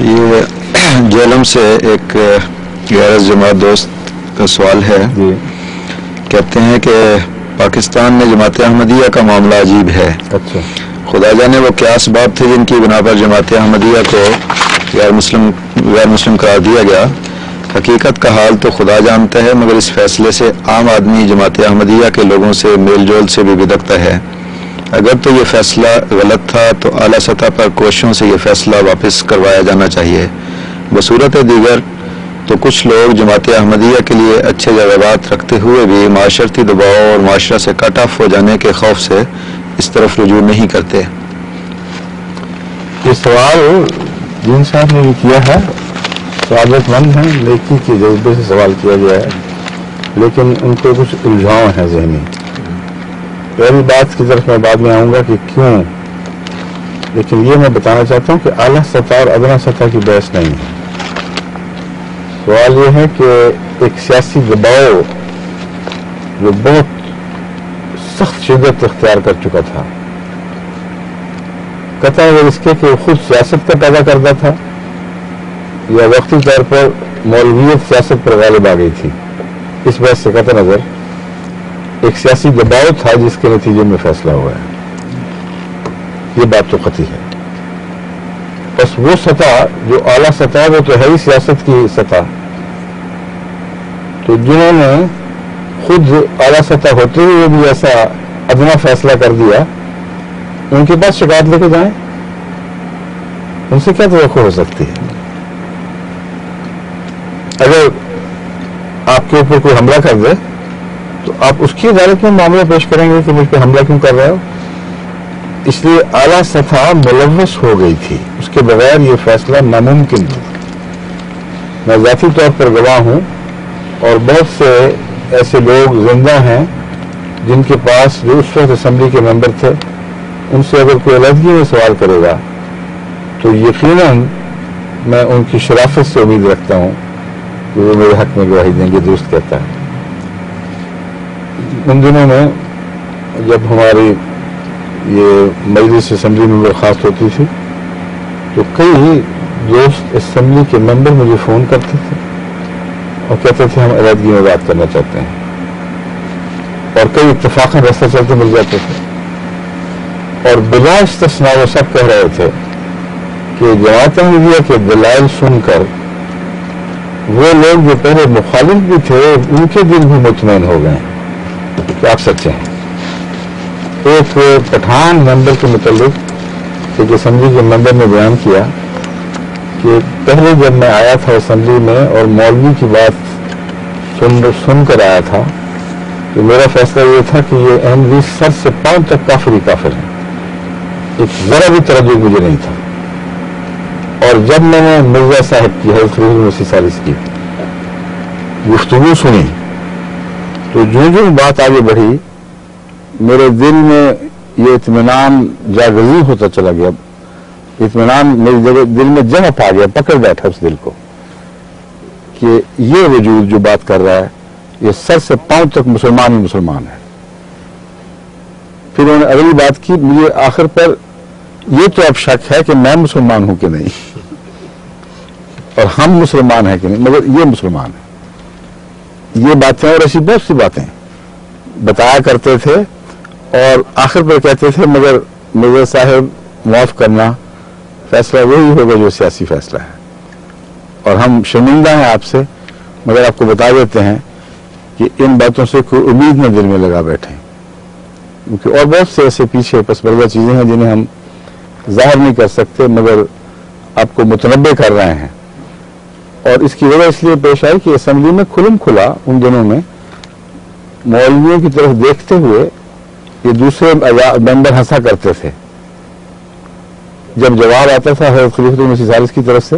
یہ جہلم سے ایک غیر جماعت دوست کا سوال ہے. کہتے ہیں کہ پاکستان میں جماعت احمدیہ کا معاملہ عجیب ہے. اچھا. خدا جانے وہ کیا اسباب تھے جن کی بنا پر جماعت احمدیہ کو غیر مسلم قرار دیا گیا. حقیقت کا حال تو خدا جانتا ہے، مگر اس فیصلے سے عام آدمی جماعت احمدیہ کے لوگوں سے میل جول سے بھی بدکتا ہے. اگر تو یہ فیصلہ غلط تھا تو اعلیٰ سطح پر کوششوں سے یہ فیصلہ واپس کروایا جانا چاہیے. بصورت دیگر تو کچھ لوگ جماعت احمدیہ کے لیے اچھے جذبات رکھتے ہوئے بھی معاشرتی دباؤ اور معاشرہ سے کٹ آف ہو جانے کے خوف سے اس طرف رجوع نہیں کرتے. یہ سوال جن صاحب نے بھی کیا ہے سعادت مند ہیں، نیکی کے جذبے سے سوال کیا گیا ہے، لیکن ان کو کچھ الجھاؤ ہیں ذہنی. پہلی بات کی طرف میں بعد میں آؤں گا کہ کیوں، لیکن یہ میں بتانا چاہتا ہوں کہ اعلیٰ سطح اور ادنا سطح کی بحث نہیں ہے. سوال یہ ہے کہ ایک سیاسی دباؤ جو بہت سخت شدت اختیار کر چکا تھا، قطع نظر اس کے کہ وہ خود سیاست کا پیدا کرتا تھا یا وقتی طور پر مولویت سیاست پر غالب آ گئی تھی، اس بحث سے قطع نظر ایک سیاسی دباؤ تھا جس کے نتیجے میں فیصلہ ہوا ہے. یہ بات تو قطعی ہے. بس وہ سطح جو اعلیٰ سطح وہ تو ہے ہی سیاست کی سطح، تو جنہوں نے خود اعلیٰ سطح ہوتے ہوئے بھی ایسا ادنا فیصلہ کر دیا، ان کے پاس شکایت لے کے جائیں. ان سے کیا توقع ہو سکتی ہے؟ اگر آپ کے اوپر کوئی حملہ کر دے تو آپ اس کی عدالت میں معاملہ پیش کریں گے کہ مجھ پہ حملہ کیوں کر رہے ہو. اس لیے اعلیٰ سطح ملوث ہو گئی تھی، اس کے بغیر یہ فیصلہ ناممکن تھا. میں ذاتی طور پر گواہ ہوں اور بہت سے ایسے لوگ زندہ ہیں جن کے پاس جو اس وقت اسمبلی کے ممبر تھے، ان سے اگر کوئی علیحدگی میں سوال کرے گا تو یقیناً میں ان کی شرافت سے امید رکھتا ہوں کہ وہ میرے حق میں گواہی دیں گے. درست کہتا ہے. ان دنوں میں جب ہماری یہ مجلس اسمبلی میں برخاست ہوتی تھی تو کئی دوست اسمبلی کے ممبر مجھے فون کرتے تھے اور کہتے تھے ہم علیحدگی میں بات کرنا چاہتے ہیں، اور کئی اتفاقاً راستہ چلتے مل جاتے تھے. اور بلا استثناء وہ سب کہہ رہے تھے کہ جماعت احمدیہ کے دلائل سن کر وہ لوگ جو پہلے مخالف بھی تھے ان کے دل بھی مطمئن ہو گئے کہ آپ سچے ہیں. ایک پٹھان ممبر کے متعلق ایک اسمبلی کے ممبر نے بیان کیا کہ پہلے جب میں آیا تھا اسمبلی میں اور مولوی کی بات سن کر آیا تھا تو میرا فیصلہ یہ تھا کہ یہ احمدی سر سے پاؤں تک کافر ہی کافر ہیں. ایک ذرا بھی تردد مجھے نہیں تھا. اور جب میں نے مرزا صاحب کی حضرت فریض مسیح ثالث کی گفتگو سنی تو جو بات آگے بڑھی میرے دل میں یہ اطمینان جاگزی ہوتا چلا گیا. اطمینان میرے دل میں جمع پا گیا، پکڑ بیٹھا اس دل کو کہ یہ وجود جو بات کر رہا ہے یہ سر سے پاؤں تک مسلمان ہی مسلمان ہے. پھر انہوں نے اگلی بات کی، مجھے آخر پر یہ تو اب شک ہے کہ میں مسلمان ہوں کہ نہیں اور ہم مسلمان ہیں کہ نہیں، مگر یہ مسلمان ہے. یہ باتیں اور ایسی بہت سی باتیں بتایا کرتے تھے اور آخر پر کہتے تھے مگر مرزا صاحب معاف کرنا، فیصلہ وہی ہوگا جو سیاسی فیصلہ ہے اور ہم شرمندہ ہیں آپ سے، مگر آپ کو بتا دیتے ہیں کہ ان باتوں سے کوئی امید نہ دل میں لگا بیٹھیں، کیونکہ اور بہت سے ایسے پیچھے پس پردہ چیزیں ہیں جنہیں ہم ظاہر نہیں کر سکتے مگر آپ کو متنبع کر رہے ہیں. اور اس کی وجہ اس لیے پیش آئی کہ اسمبلی میں کھلم کھلا ان دنوں میں مولویوں کی طرف دیکھتے ہوئے یہ دوسرے ممبر ہنسا کرتے تھے. جب جواب آتا تھا حضرت خلیفۃ المسیح ثالث کی طرف سے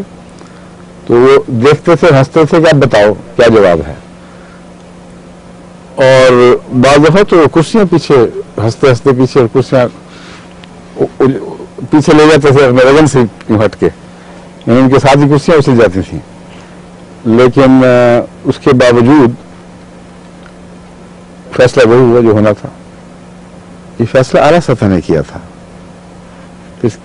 تو وہ دیکھتے تھے، ہنستے تھے کہ آپ بتاؤ کیا جواب ہے. اور بعض دفعہ تو کرسیاں پیچھے ہنستے ہنستے پیچھے کرسیاں پیچھے لے جاتے تھے اپنے وزن سے ہٹ کے، یعنی ان کے ساتھ ہی کرسیاں اچھل جاتی تھیں. لیکن اس کے باوجود فیصلہ وہی ہوا جو ہونا تھا. یہ فیصلہ اعلیٰ سطح نے کیا تھا.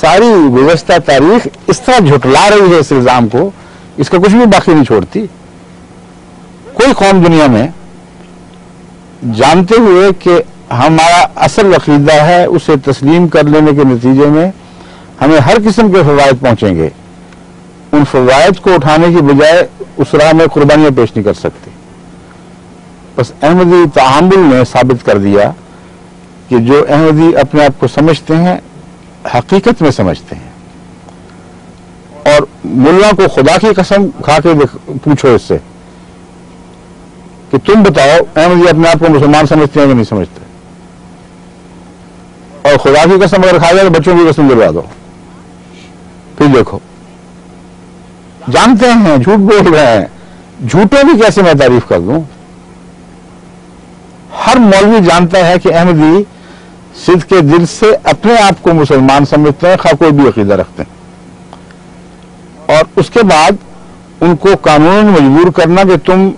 ساری گزشتہ تاریخ اس طرح جھٹلا رہی ہے اس الزام کو، اس کا کچھ بھی باقی نہیں چھوڑتی. کوئی قوم دنیا میں جانتے ہوئے کہ ہمارا اصل عقیدہ ہے اسے تسلیم کر لینے کے نتیجے میں ہمیں ہر قسم کے فوائد پہنچیں گے، ان فوائد کو اٹھانے کی بجائے اس راہ میں قربانیاں پیش نہیں کر سکتی. بس احمدی تعامل نے ثابت کر دیا کہ جو احمدی اپنے آپ کو سمجھتے ہیں حقیقت میں سمجھتے ہیں. اور ملا کو خدا کی قسم کھا کے پوچھو اس سے کہ تم بتاؤ احمدی اپنے آپ کو مسلمان سمجھتے ہیں کہ نہیں سمجھتے، اور خدا کی قسم اگر کھا جائے تو بچوں کی قسم دلوا دو، پھر دیکھو. جانتے ہیں جھوٹ بول رہے ہیں، جھوٹوں کی کیسے میں تعریف کر دوں. ہر مولوی جانتا ہے کہ احمدی صدق کے دل سے اپنے آپ کو مسلمان سمجھتے ہیں، خواہ کوئی بھی عقیدہ رکھتے ہیں. اور اس کے بعد ان کو قانون مجبور کرنا کہ تم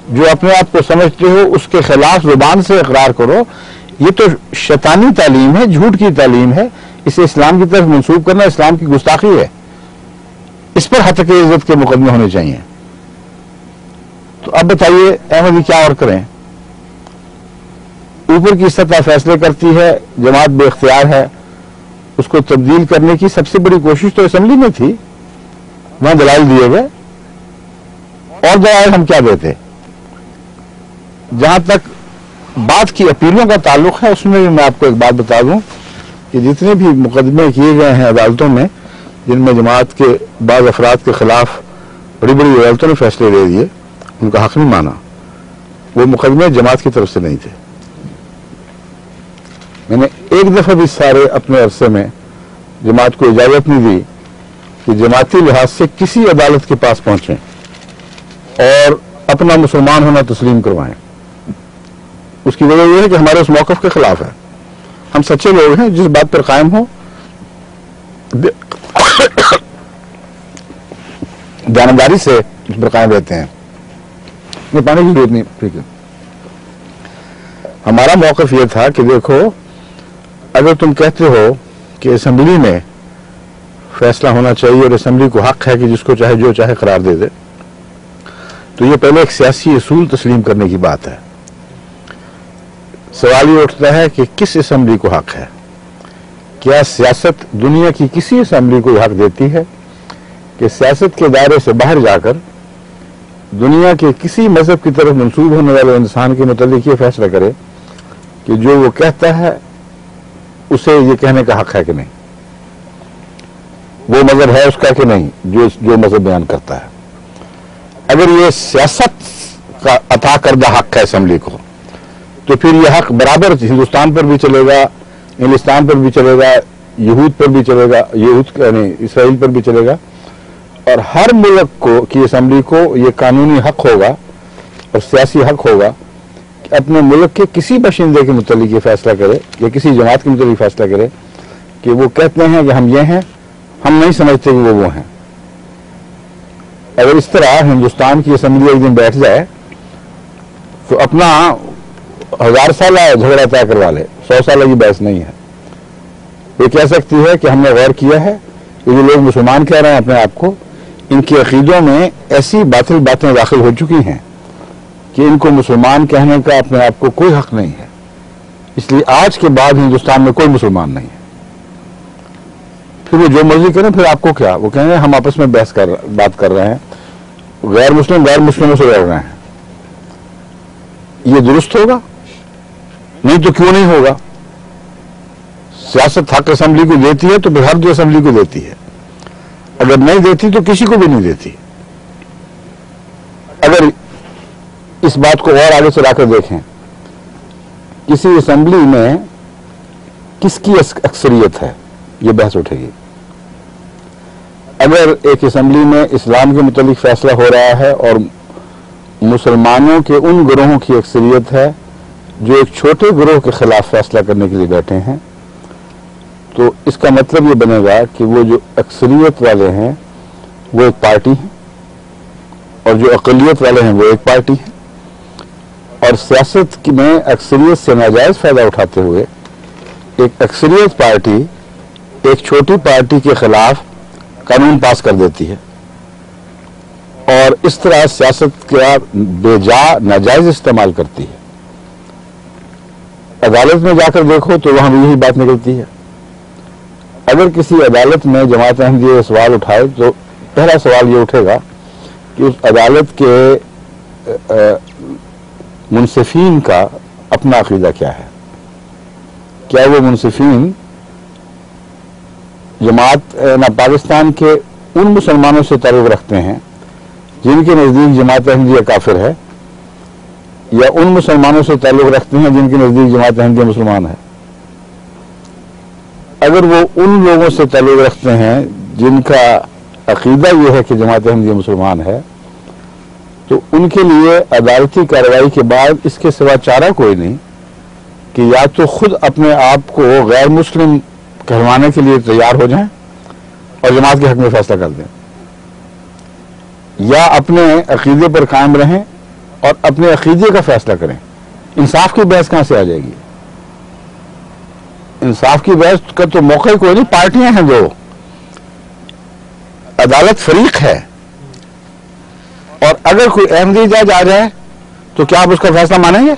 جو اپنے آپ کو سمجھتے ہو اس کے خلاف زبان سے اقرار کرو، یہ تو شیطانی تعلیم ہے، جھوٹ کی تعلیم ہے. اسے اسلام کی طرف منسوب کرنا اسلام کی گستاخی ہے. اس پر حتک عزت کے مقدمے ہونے چاہیے. تو اب بتائیے احمدی کیا اور کریں؟ اوپر کی سطح فیصلے کرتی ہے، جماعت بے اختیار ہے. اس کو تبدیل کرنے کی سب سے بڑی کوشش تو اسمبلی میں تھی، وہاں دلائل دیے گئے. اور دلائل ہم کیا دیتے؟ جہاں تک بات کی اپیلوں کا تعلق ہے اس میں بھی میں آپ کو ایک بات بتا دوں کہ جتنے بھی مقدمے کیے گئے ہیں عدالتوں میں، جن میں جماعت کے بعض افراد کے خلاف بڑی بڑی عدالتوں نے فیصلے دے دیے، ان کا حق نہیں مانا، وہ مقدمے جماعت کی طرف سے نہیں تھے. میں نے ایک دفعہ بھی سارے اپنے عرصے میں جماعت کو اجازت نہیں دی کہ جماعتی لحاظ سے کسی عدالت کے پاس پہنچیں اور اپنا مسلمان ہونا تسلیم کروائیں. اس کی وجہ یہ ہے کہ ہمارے اس موقف کے خلاف ہے. ہم سچے لوگ ہیں، جس بات پر قائم ہوں دیانتداری سے اس پر قائم رہتے ہیں. یہ پانے کی ضرورت نہیں. ٹھیک ہے، ہمارا موقف یہ تھا کہ دیکھو، اگر تم کہتے ہو کہ اسمبلی میں فیصلہ ہونا چاہیے اور اسمبلی کو حق ہے کہ جس کو چاہے جو چاہے قرار دے دے، تو یہ پہلے ایک سیاسی اصول تسلیم کرنے کی بات ہے. سوال یہ اٹھتا ہے کہ کس اسمبلی کو حق ہے؟ کیا سیاست دنیا کی کسی اسمبلی کو حق دیتی ہے کہ سیاست کے دائرے سے باہر جا کر دنیا کے کسی مذہب کی طرف منسوب ہونے والے انسان کے متعلق یہ فیصلہ کرے کہ جو وہ کہتا ہے اسے یہ کہنے کا حق ہے کہ نہیں، وہ مذہب ہے اس کا کہ نہیں جو مذہب بیان کرتا ہے؟ اگر یہ سیاست کا عطا کردہ حق ہے اسمبلی کو، تو پھر یہ حق برابر ہندوستان پر بھی چلے گا، انگلستان پر بھی چلے گا، یہود پر بھی چلے گا، یعنی اسرائیل پر بھی چلے گا. اور ہر ملک کو کی اسمبلی کو یہ قانونی حق ہوگا اور سیاسی حق ہوگا کہ اپنے ملک کے کسی باشندے کے متعلق یہ فیصلہ کرے یا کسی جماعت کے متعلق فیصلہ کرے کہ وہ کہتے ہیں کہ ہم یہ ہیں، ہم نہیں سمجھتے کہ وہ ہیں. اگر اس طرح ہندوستان کی اسمبلی ایک دن بیٹھ جائے تو اپنا 1000 سالہ جھگڑا طے کروا لے، 100 سالہ کی بحث نہیں ہے. یہ کہہ سکتی ہے کہ ہم نے غور کیا ہے کہ جو لوگ مسلمان کہہ رہے ہیں اپنے آپ کو، ان کے عقیدوں میں ایسی باطل باتیں داخل ہو چکی ہیں کہ ان کو مسلمان کہنے کا اپنے آپ کو کوئی حق نہیں ہے. اس لیے آج کے بعد ہندوستان میں کوئی مسلمان نہیں ہے. پھر وہ جو مرضی کریں، پھر آپ کو کیا؟ وہ کہیں گے ہم آپس میں بات کر رہے ہیں، غیر مسلموں سے لڑ رہے ہیں. یہ درست ہوگا؟ نہیں تو کیوں نہیں ہوگا؟ سیاست حق اسمبلی کو دیتی ہے تو پھر ہر جو اسمبلی کو دیتی ہے، اگر نہیں دیتی تو کسی کو بھی نہیں دیتی. اگر اس بات کو اور آگے چلا کر دیکھیں، کسی اسمبلی میں کس کی اکثریت ہے، یہ بحث اٹھے گی. اگر ایک اسمبلی میں اسلام کے متعلق فیصلہ ہو رہا ہے اور مسلمانوں کے ان گروہوں کی اکثریت ہے جو ایک چھوٹے گروہ کے خلاف فیصلہ کرنے کے لیے بیٹھے ہیں، تو اس کا مطلب یہ بنے گا کہ وہ جو اکثریت والے ہیں وہ ایک پارٹی ہیں اور جو اقلیت والے ہیں وہ ایک پارٹی ہیں. اور سیاست میں اکثریت سے ناجائز فائدہ اٹھاتے ہوئے ایک اکثریت پارٹی ایک چھوٹی پارٹی کے خلاف قانون پاس کر دیتی ہے اور اس طرح سیاست کا بے جا ناجائز استعمال کرتی ہے. عدالت میں جا کر دیکھو تو وہاں بھی یہی بات نکلتی ہے. اگر کسی عدالت میں جماعت احمدیہ یہ سوال اٹھائے تو پہلا سوال یہ اٹھے گا کہ اس عدالت کے منصفین کا اپنا عقیدہ کیا ہے. کیا وہ منصفین جماعت پاکستان کے ان مسلمانوں سے تعلق رکھتے ہیں جن کے نزدیک جماعت احمدیہ کافر ہے، یا ان مسلمانوں سے تعلق رکھتے ہیں جن کے نزدیک جماعت احمدیہ مسلمان ہے؟ اگر وہ ان لوگوں سے تعلق رکھتے ہیں جن کا عقیدہ یہ ہے کہ جماعت احمدیہ مسلمان ہے، تو ان کے لیے عدالتی کارروائی کے بعد اس کے سوا چارہ کوئی نہیں کہ یا تو خود اپنے آپ کو غیر مسلم کہلوانے کے لیے تیار ہو جائیں اور جماعت کے حق میں فیصلہ کر دیں، یا اپنے عقیدے پر قائم رہیں اور اپنے عقیدے کا فیصلہ کریں. انصاف کی بحث کہاں سے آ جائے گی؟ انصاف کی بحث کا تو موقع ہی کوئی نہیں. پارٹیاں ہیں دو، عدالت فریق ہے، اور اگر کوئی احمدی جج آ جائے تو کیا آپ اس کا فیصلہ مانیں گے؟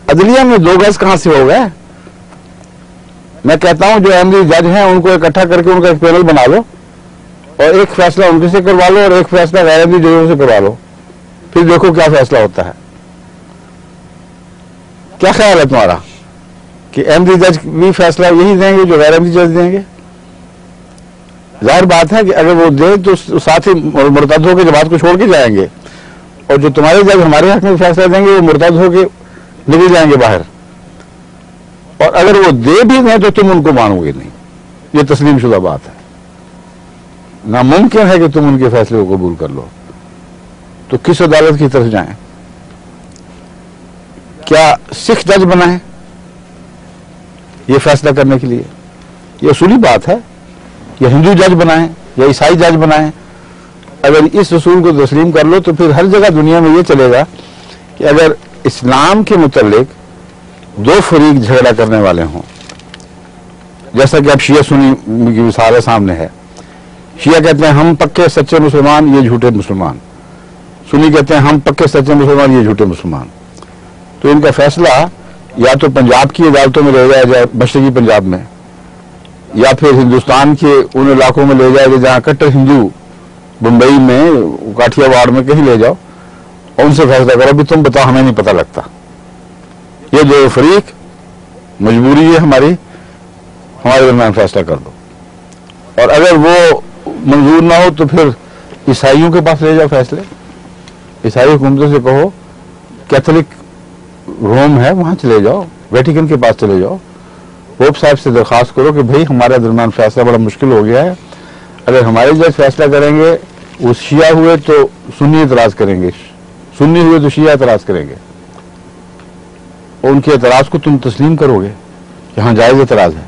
عدلیہ میں 2 گز کہاں سے ہو گئے؟ میں کہتا ہوں جو احمدی جج ہیں ان کو اکٹھا کر کے ان کا ایک پینل بنا لو اور ایک فیصلہ ان کے سے کروا لو اور ایک فیصلہ غیر احمدی ججوں سے کروا لو، پھر دیکھو کیا فیصلہ ہوتا ہے. کیا خیال ہے تمہارا کہ احمدی جج بھی فیصلہ یہی دیں گے جو غیر احمدی جج دیں گے؟ ظاہر بات ہے کہ اگر وہ دیں تو ساتھ ہی مرتد ہو کے جماعت کو چھوڑ کے جائیں گے، اور جو تمہارے جج ہمارے حق میں فیصلہ دیں گے وہ مرتد ہو کے نکل جائیں گے باہر. اور اگر وہ دے بھی دیں تو تم ان کو مانو گے نہیں. یہ تسلیم شدہ بات ہے. ناممکن ہے کہ تم ان کے فیصلے کو قبول کر لو. تو کس عدالت کی طرف جائیں؟ کیا سکھ جج بنائیں یہ فیصلہ کرنے کے لیے؟ یہ اصولی بات ہے. یا ہندو جج بنائیں یا عیسائی جج بنائیں؟ اگر اس اصول کو تسلیم کر لو تو پھر ہر جگہ دنیا میں یہ چلے گا کہ اگر اسلام کے متعلق 2 فریق جھگڑا کرنے والے ہوں، جیسا کہ اب شیعہ سنی کی مثال سامنے ہے. شیعہ کہتے ہیں ہم پکے سچے مسلمان، یہ جھوٹے مسلمان. سنی کہتے ہیں ہم پکے سچے مسلمان، یہ جھوٹے مسلمان. تو ان کا فیصلہ یا تو پنجاب کی عدالتوں میں لے جایا جائے، مشرقی پنجاب میں، یا پھر ہندوستان کے ان علاقوں میں لے جائے جہاں کٹر ہندو، بمبئی میں، کاٹھیا واڑ میں کہیں لے جاؤ اور ان سے فیصلہ کرو. بھی تم بتاؤ، ہمیں نہیں پتہ لگتا. یہ 2 فریق مجبوری ہے ہمارے درمیان فیصلہ کر دو. اور اگر وہ منظور نہ ہو تو پھر عیسائیوں کے پاس لے جاؤ فیصلے. عیسائی حکومتوں سے کہو، کیتھولک روم ہے وہاں چلے جاؤ، ویٹیکن کے پاس چلے جاؤ، پوپ صاحب سے درخواست کرو کہ بھائی ہمارے درمیان فیصلہ بڑا مشکل ہو گیا ہے. اگر ہمارے جج فیصلہ کریں گے، وہ شیعہ ہوئے تو سنی اعتراض کریں گے، سنی ہوئے تو شیعہ اعتراض کریں گے، اور ان کے اعتراض کو تم تسلیم کرو گے کہ ہاں جائز اعتراض ہے.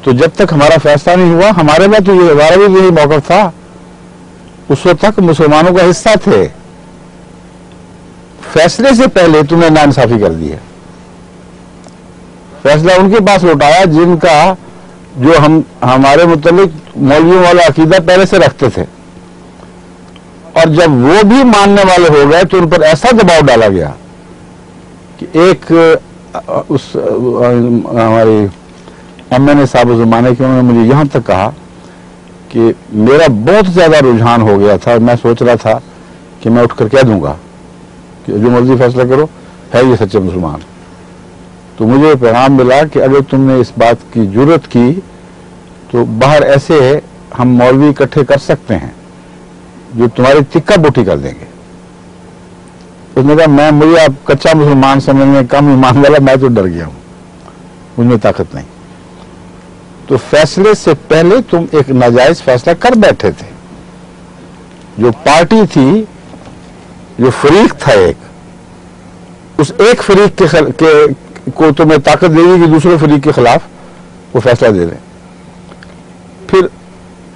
تو جب تک ہمارا فیصلہ نہیں ہوا، ہمارے میں تو یہ ہمارا بھی یہی موقف تھا. اس وقت تک مسلمانوں کا حصہ تھے. فیصلے سے پہلے تم نے ناانصافی کر دی ہے. فیصلہ ان کے پاس لوٹایا جن کا جو ہمارے متعلق مولویوں والا عقیدہ پہلے سے رکھتے تھے، اور جب وہ بھی ماننے والے ہو گئے تو ان پر ایسا دباؤ ڈالا گیا کہ ایک ہمارے MNA صاحب زمانے کے انہوں نے مجھے یہاں تک کہا کہ میرا بہت زیادہ رجحان ہو گیا تھا، میں سوچ رہا تھا کہ میں اٹھ کر کہہ دوں گا کہ جو مرضی فیصلہ کرو، ہے یہ سچے مسلمان. تو مجھے پیغام ملا کہ اگر تم نے اس بات کی جرت کی تو باہر ایسے ہم مولوی اکٹھے کر سکتے ہیں جو تمہاری تکہ بوٹی کر دیں گے. اس نے کہا مجھے آپ کچا مسلمان سمجھنے میں، کم ایمان والا، میں تو ڈر گیا ہوں، مجھ میں طاقت نہیں. تو فیصلے سے پہلے تم ایک ناجائز فیصلہ کر بیٹھے تھے. جو پارٹی تھی، جو فریق تھا اس ایک فریق کو تمہیں طاقت دے گی کہ دوسرے فریق کے خلاف وہ فیصلہ دے دیں. پھر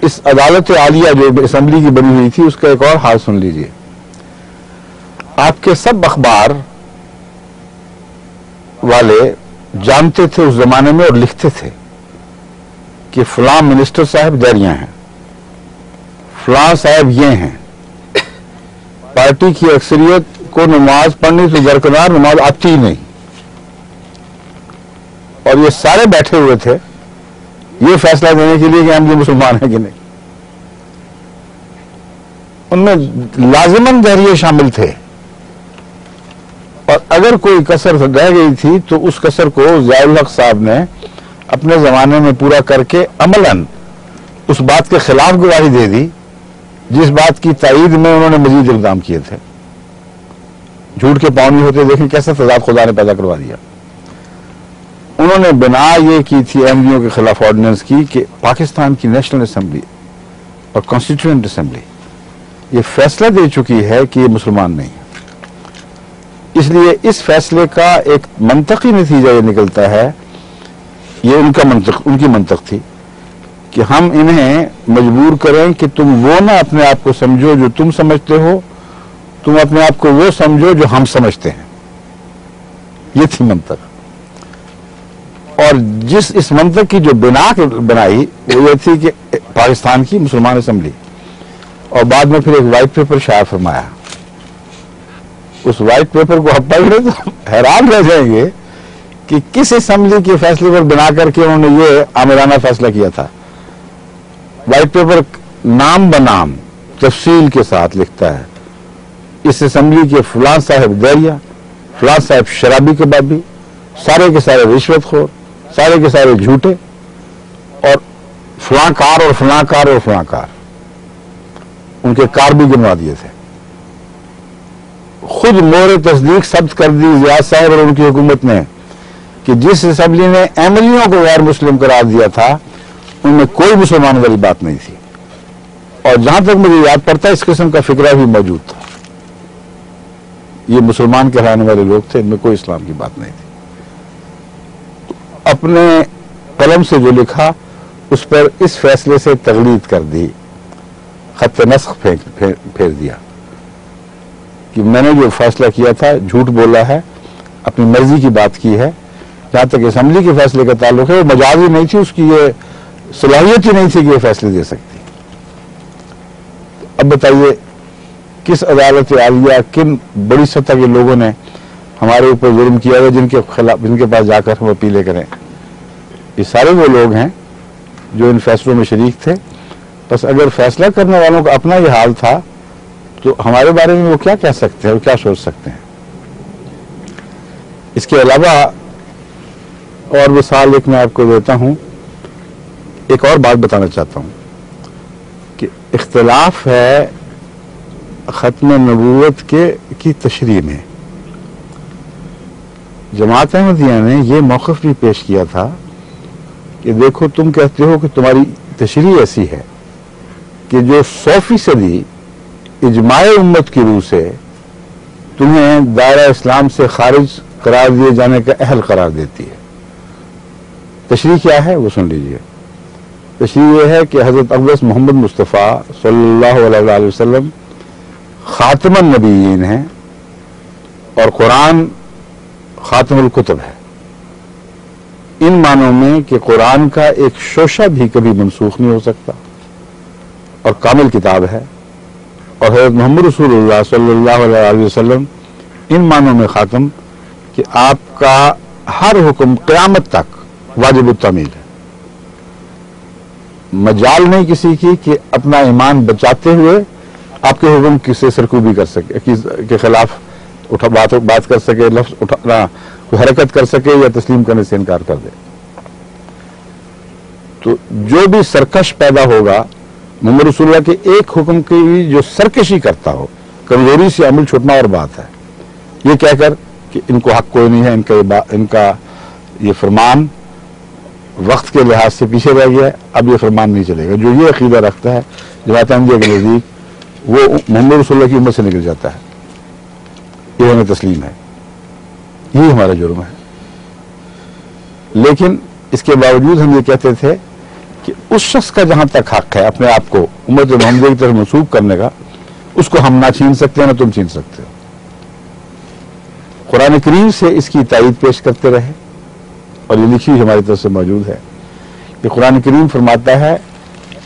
اس عدالت عالیہ جو اسمبلی کی بنی ہوئی تھی اس کا ایک اور حال سن لیجئے. آپ کے سب اخبار والے جانتے تھے اس زمانے میں اور لکھتے تھے کہ فلاں منسٹر صاحب دیریاں ہیں، فلاں صاحب یہ ہیں، پارٹی کی اکثریت کو نماز پڑھنی تو درکنار نماز آتی ہی نہیں، اور یہ سارے بیٹھے ہوئے تھے یہ فیصلہ دینے کے لیے کہ ہم یہ مسلمان ہیں کہ نہیں. ان میں لازماً دہریے شامل تھے، اور اگر کوئی کسر رہ گئی تھی تو اس کسر کو ضیاء الحق صاحب نے اپنے زمانے میں پورا کر کے عملاً اس بات کے خلاف گواہی دے دی جس بات کی تائید میں انہوں نے مزید اقدام کیے تھے. جھوٹ کے پاؤں نہیں ہوتے، دیکھیں کیسا تضاد خدا نے پیدا کروا دیا. انہوں نے بنا یہ کی تھی ایم ڈیوں کے خلاف آرڈیننس کی کہ پاکستان کی نیشنل اسمبلی اور کانسٹیٹیوئنٹ اسمبلی یہ فیصلہ دے چکی ہے کہ یہ مسلمان نہیں ہے. اس لیے اس فیصلے کا ایک منطقی نتیجہ یہ نکلتا ہے، یہ ان کی منطق تھی کہ ہم انہیں مجبور کریں کہ تم وہ نہ اپنے آپ کو سمجھو جو تم سمجھتے ہو، تم اپنے آپ کو وہ سمجھو جو ہم سمجھتے ہیں. یہ تھی منطق. اور اس منطق کی جو بنا بنائی وہ یہ تھی کہ پاکستان کی مسلمان اسمبلی، اور بعد میں پھر ایک وائٹ پیپر شائع فرمایا. اس وائٹ پیپر کو آپ پڑھ لیں تو حیران رہ جائیں گے کہ کس اسمبلی کے فیصلے پر بنا کر کے انہوں نے یہ آمرانہ فیصلہ کیا تھا. وائٹ پیپر نام بنام تفصیل کے ساتھ لکھتا ہے اس اسمبلی کے فلاں صاحب دیریا، فلاں صاحب شرابی کبابی، سارے کے سارے رشوت خور، سارے کے سارے جھوٹے، اور فلاں کار اور فلاں کار اور فلاں کار. ان کے کار بھی گنوا دیے تھے. خود مہر تصدیق ثبت کر دی ضیاء صاحب اور ان کی حکومت نے کہ جس اسمبلی نے ایم ایل اےوں کو غیر مسلم قرار دیا تھا ان میں کوئی مسلمان والی بات نہیں تھی. اور جہاں تک مجھے یاد پڑتا ہے اس قسم کا فکرہ بھی موجود تھا. یہ مسلمان کہلانے والے لوگ تھے، ان میں کوئی اسلام کی بات نہیں تھی. اپنے قلم سے جو لکھا اس پر اس فیصلے سے تغلید کر دی، خط نسخ پھیر دیا کہ میں نے جو فیصلہ کیا تھا جھوٹ بولا ہے، اپنی مرضی کی بات کی ہے. جہاں تک اسمبلی کے فیصلے کا تعلق ہے وہ مجاز ہی نہیں تھی، اس کی یہ صلاحیت ہی نہیں تھی کہ یہ فیصلے دے سکتی. اب بتائیے کس عدالت عالیہ، کن بڑی سطح کے لوگوں نے ہمارے اوپر ظلم کیا ہے جن کے پاس جا کر ہم اپیلیں کریں. یہ سارے وہ لوگ ہیں جو ان فیصلوں میں شریک تھے. بس اگر فیصلہ کرنے والوں کا اپنا یہ حال تھا تو ہمارے بارے میں وہ کیا کہہ سکتے ہیں اور کیا سوچ سکتے ہیں. اس کے علاوہ اور مثال ایک میں آپ کو دیتا ہوں. ایک اور بات بتانا چاہتا ہوں کہ اختلاف ہے ختم نبوت کی تشریح میں. جماعت احمدیہ نے یہ موقف بھی پیش کیا تھا کہ دیکھو تم کہتے ہو کہ تمہاری تشریح ایسی ہے کہ جو 100% اجماع امت کی روح سے تمہیں دائرہ اسلام سے خارج قرار دیے جانے کا اہل قرار دیتی ہے. تشریح کیا ہے وہ سن لیجئے. تشریح یہ ہے کہ حضرت اقدس محمد مصطفیٰ صلی اللہ علیہ وسلم خاتم النبیین ہیں اور قرآن خاتم الکتب ہے. ان معنوں میں کہ قرآن کا ایک شوشہ بھی کبھی منسوخ نہیں ہو سکتا اور کامل کتاب ہے، اور حضرت محمد رسول اللہ صلی اللہ علیہ وسلم ان معنوں میں خاتم کہ آپ کا ہر حکم قیامت تک واجب التعمیل ہے. مجال نہیں کسی کی کہ اپنا ایمان بچاتے ہوئے آپ کے حکم کسی سرکوبی کر سکے، کے خلاف بات کر سکے، لفظ اٹھانا کوئی حرکت کر سکے یا تسلیم کرنے سے انکار کر دے. تو جو بھی سرکش پیدا ہوگا محمد رسول اللہ کے ایک حکم کی جو سرکشی کرتا ہو، کمزوری سے عمل چھوٹنا اور بات ہے، یہ کہہ کر کہ ان کو حق کوئی نہیں ہے، ان کا یہ فرمان وقت کے لحاظ سے پیچھے رہ گیا ہے، اب یہ فرمان نہیں چلے گا. جو یہ عقیدہ رکھتا ہے جماعت احمدیہ کے نزدیک وہ محمد رسول اللہ کی امت سے نکل جاتا ہے. یہ ہمیں تسلیم ہے، یہی ہمارا جرم ہے. لیکن اس کے باوجود ہم یہ کہتے تھے کہ اس شخص کا جہاں تک حق ہے اپنے آپ کو امت محمدیہ کی طرف منسوب کرنے کا، اس کو ہم نہ چھین سکتے ہیں نہ تم چھین سکتے ہو. قرآن کریم سے اس کی تائید پیش کرتے رہے، اور یہ لکھی ہماری طرف سے موجود ہے کہ قرآن کریم فرماتا ہے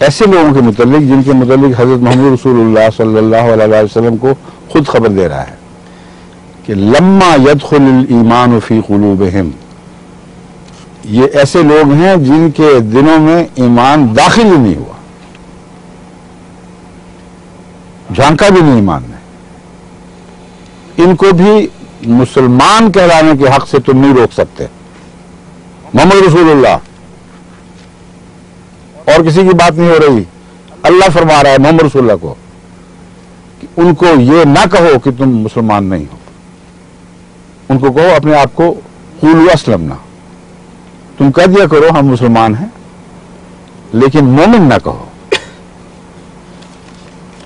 ایسے لوگوں کے متعلق جن کے متعلق حضرت محمد رسول اللہ صلی اللہ علیہ وسلم کو خود خبر دے رہا ہے کہ لما يدخل الایمان فی قلوبہم، یہ ایسے لوگ ہیں جن کے دلوں میں ایمان داخل ہی نہیں ہوا، جھانکا بھی نہیں ایمان نے، ان کو بھی مسلمان کہلانے کے حق سے تم نہیں روک سکتے۔ محمد رسول اللہ، اور کسی کی بات نہیں ہو رہی، اللہ فرما رہا ہے محمد رسول اللہ کو کہ ان کو یہ نہ کہو کہ تم مسلمان نہیں ہو، ان کو کہو اپنے آپ کو قولوا اسلمنا، تم کہہ دیا کرو ہم مسلمان ہیں، لیکن مومن نہ کہو،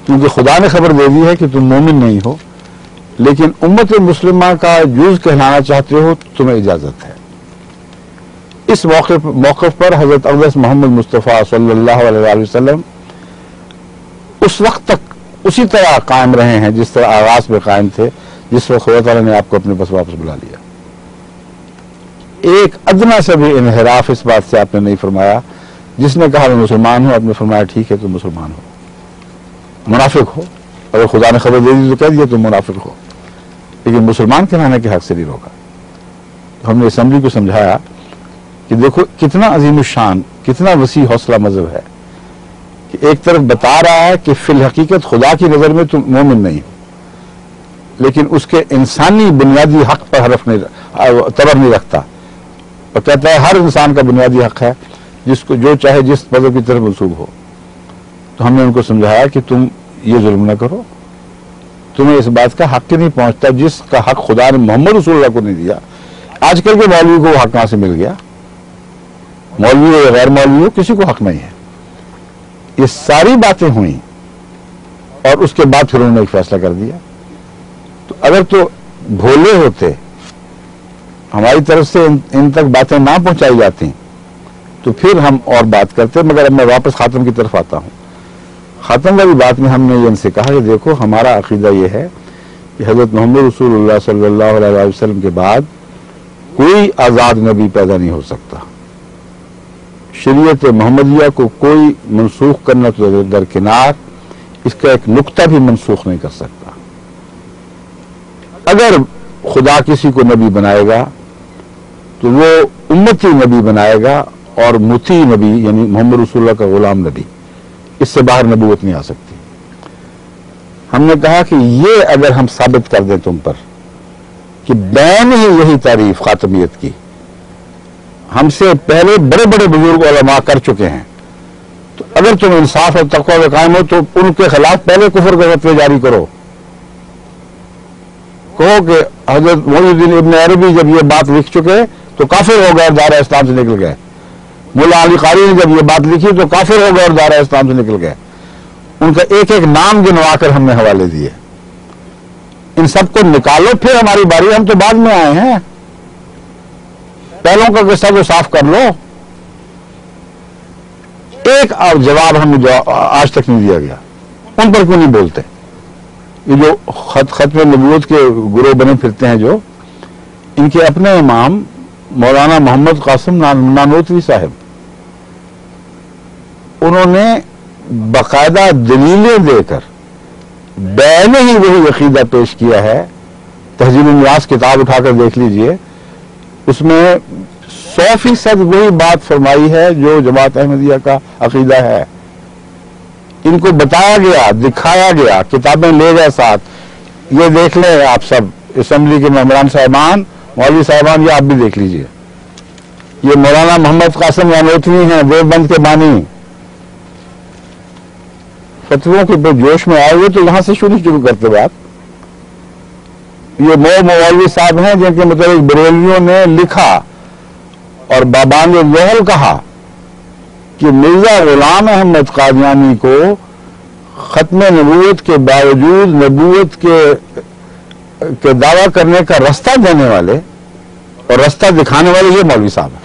کیونکہ خدا نے خبر دے دی ہے کہ تم مومن نہیں ہو، لیکن امت مسلمہ کا جز کہلانا چاہتے ہو تو تمہیں اجازت ہے۔ اس موقف پر حضرت اقدس محمد مصطفیٰ صلی اللہ علیہ وسلم اس وقت تک اسی طرح قائم رہے ہیں جس طرح آغاز میں قائم تھے، جس وقت خدا تعالیٰ نے آپ کو اپنے پاس واپس بلا لیا۔ ایک ادنا سے بھی انحراف اس بات سے آپ نے نہیں فرمایا۔ جس نے کہا میں مسلمان ہوں، آپ نے فرمایا ٹھیک ہے تم مسلمان ہو، منافق ہو، اگر خدا نے خبر دے دی تو کہہ دیا تم منافق ہو، لیکن مسلمان کہلانے کے حق سے نہیں روکا۔ ہم نے اسمبلی کو سمجھایا کہ دیکھو کتنا عظیم الشان، کتنا وسیع حوصلہ مذہب ہے کہ ایک طرف بتا رہا ہے کہ فی الحقیقت خدا کی نظر میں تم مومن نہیں ہو، لیکن اس کے انسانی بنیادی حق پر حرف نہیں، تبر نہیں رکھتا، اور کہتا ہے ہر انسان کا بنیادی حق ہے جس کو جو چاہے جس مذہب کی طرف منسوب ہو۔ تو ہم نے ان کو سمجھایا کہ تم یہ ظلم نہ کرو، تمہیں اس بات کا حق نہیں پہنچتا جس کا حق خدا نے محمد رسول اللہ کو نہیں دیا۔ آج کل کے مولوی کو حق کہاں سے مل گیا؟ مولوی ہو یا غیر مولوی ہو، کسی کو حق نہیں ہے۔ یہ ساری باتیں ہوئیں اور اس کے بعد پھر انہوں نے ایک فیصلہ کر دیا۔ تو اگر تو بھولے ہوتے، ہماری طرف سے ان تک باتیں نہ پہنچائی جاتی تو پھر ہم اور بات کرتے، مگر اب میں واپس خاتم کی طرف آتا ہوں۔ خاتم والی بات میں ہم نے ان سے کہا کہ دیکھو ہمارا عقیدہ یہ ہے کہ حضرت محمد رسول اللہ صلی اللہ علیہ وسلم کے بعد کوئی آزاد نبی پیدا نہیں ہو سکتا، شریعت محمدیہ کو کوئی منسوخ کرنا تو درکنار، اس کا ایک نقطہ بھی منسوخ نہیں کر سکتا۔ اگر خدا کسی کو نبی بنائے گا تو وہ امتی نبی بنائے گا، اور مطیع نبی یعنی محمد رسول اللہ کا غلام نبی، اس سے باہر نبوت نہیں آ سکتی۔ ہم نے کہا کہ یہ اگر ہم ثابت کر دیں تم پر کہ بین ہی یہی تعریف خاتمیت کی ہم سے پہلے بڑے بڑے بزرگ علماء کر چکے ہیں، تو اگر تم انصاف اور تقوی میں قائم ہو تو ان کے خلاف پہلے کفر کا فتوی جاری کرو، کہو کہ حضرت محی الدین ابن عربی جب یہ بات لکھ چکے تو کافر ہو گئے اور دائرہ اسلام سے نکل گئے، مولا علی قاری نے جب یہ بات لکھی تو کافر ہو گئے اور دائرہ اسلام سے نکل گئے۔ ان کا ایک ایک نام گنوا کر ہم نے حوالے دیے۔ ان سب کو نکالو، پھر ہماری باری، ہم تو بعد میں آئے ہیں، پہلوں کا قصہ تو صاف کر لو۔ ایک جواب ہمیں آج تک نہیں دیا گیا، ان پر کیوں نہیں بولتے؟ یہ جو ختم نبوت کے گروہ بنے پھرتے ہیں، جو ان کے اپنے امام مولانا محمد قاسم نانوتوی صاحب، انہوں نے باقاعدہ دلیلیں دے کر بین ہی وہی عقیدہ پیش کیا ہے۔ تہذیب النیاس کتاب اٹھا کر دیکھ لیجئے، اس میں 100% وہی بات فرمائی ہے جو جماعت احمدیہ کا عقیدہ ہے۔ ان کو بتایا گیا، دکھایا گیا، کتابیں لے گئے ساتھ، یہ دیکھ لیں آپ سب اسمبلی کے ممبران صاحبان، مولوی صاحبان، یہ آپ بھی دیکھ لیجئے، یہ مولانا محمد قاسم نانوتوی ہیں، دیوبند کے بانی، فتووں کے جوش میں آئے ہوئے تو یہاں سے شروع کرتے بات۔ یہ مولوی صاحب ہیں جن کے مطابق بریلویوں نے لکھا اور بابان لوہل کہا کہ مرزا غلام احمد قادیانی کو ختم نبوت کے باوجود نبوت کے دعویٰ کرنے کا رستہ دینے والے اور رستہ دکھانے والے یہ مولوی صاحب ہیں۔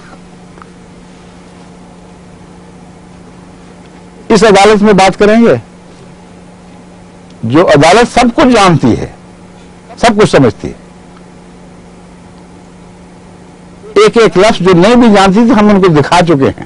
اس عدالت میں بات کریں گے جو عدالت سب کچھ جانتی ہے، سب کچھ سمجھتی ہے، ایک ایک لفظ جو نہیں بھی جانتی تھی ہم ان کو دکھا چکے ہیں